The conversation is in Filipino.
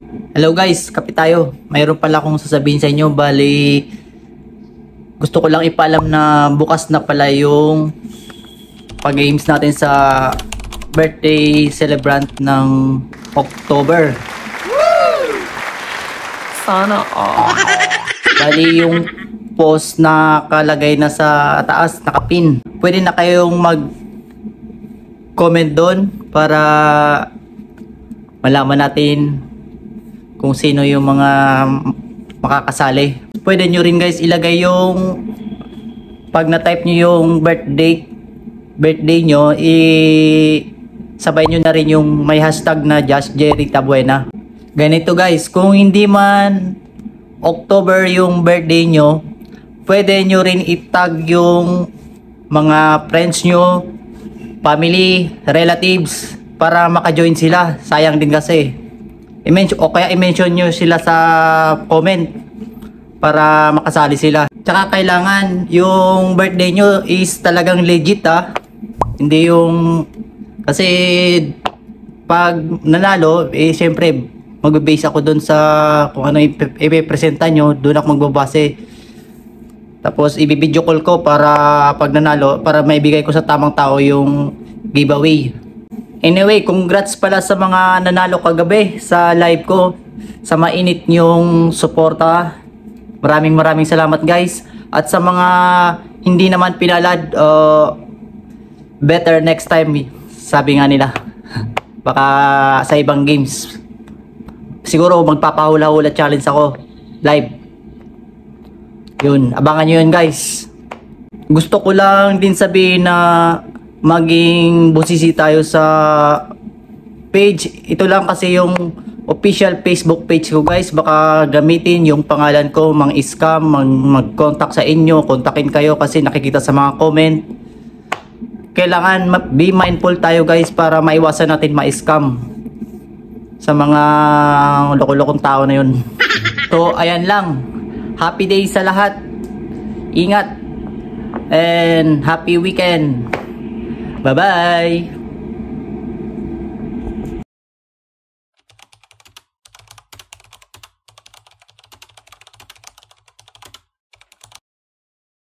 Hello guys, kape tayo. Mayroon pala akong sasabihin sa inyo. Bali, gusto ko lang ipaalam na bukas na pala yung pag-games natin sa birthday celebrant ng October. Sana all. Bali, yung post na kalagay na sa taas, nakapin. Pwede na kayong mag-comment doon para malaman natin kung sino yung mga makakasali. Pwede nyo rin guys ilagay yung pag na-type nyo yung birthday nyo, sabay nyo na rin yung may hashtag na Just Jerry Tabuena. Ganito guys, kung hindi man October yung birthday nyo, pwede nyo rin itag yung mga friends nyo, family, relatives para maka-join sila. Sayang din kasi. O kaya i-mention nyo sila sa comment para makasali sila. Tsaka kailangan yung birthday nyo is talagang legit Hindi yung kasi pag nanalo syempre magbe-base ako doon sa kung ano ipe-presenta nyo, doon ako magbabase. Tapos i-video call ko para pag nanalo, para maibigay ko sa tamang tao yung giveaway. Anyway, congrats pala sa mga nanalo kagabi sa live ko, sa mainit nyong suporta. Maraming salamat guys. At sa mga hindi naman pinalad, better next time, sabi nga nila. Baka sa ibang games siguro magpapahula-hula challenge ako live. Yun, abangan nyo yun guys. Gusto ko lang din sabihin na maging busisi tayo sa page. Ito lang kasi yung official Facebook page ko guys. Baka gamitin yung pangalan ko, mang-scam, mag-contact sa inyo, kontakin kayo kasi nakikita sa mga comment. Kailangan be mindful tayo guys para maiwasan natin ma-scam sa mga loko-lokong tao na yun. So ayan lang, happy day sa lahat, ingat and happy weekend. Bye bye.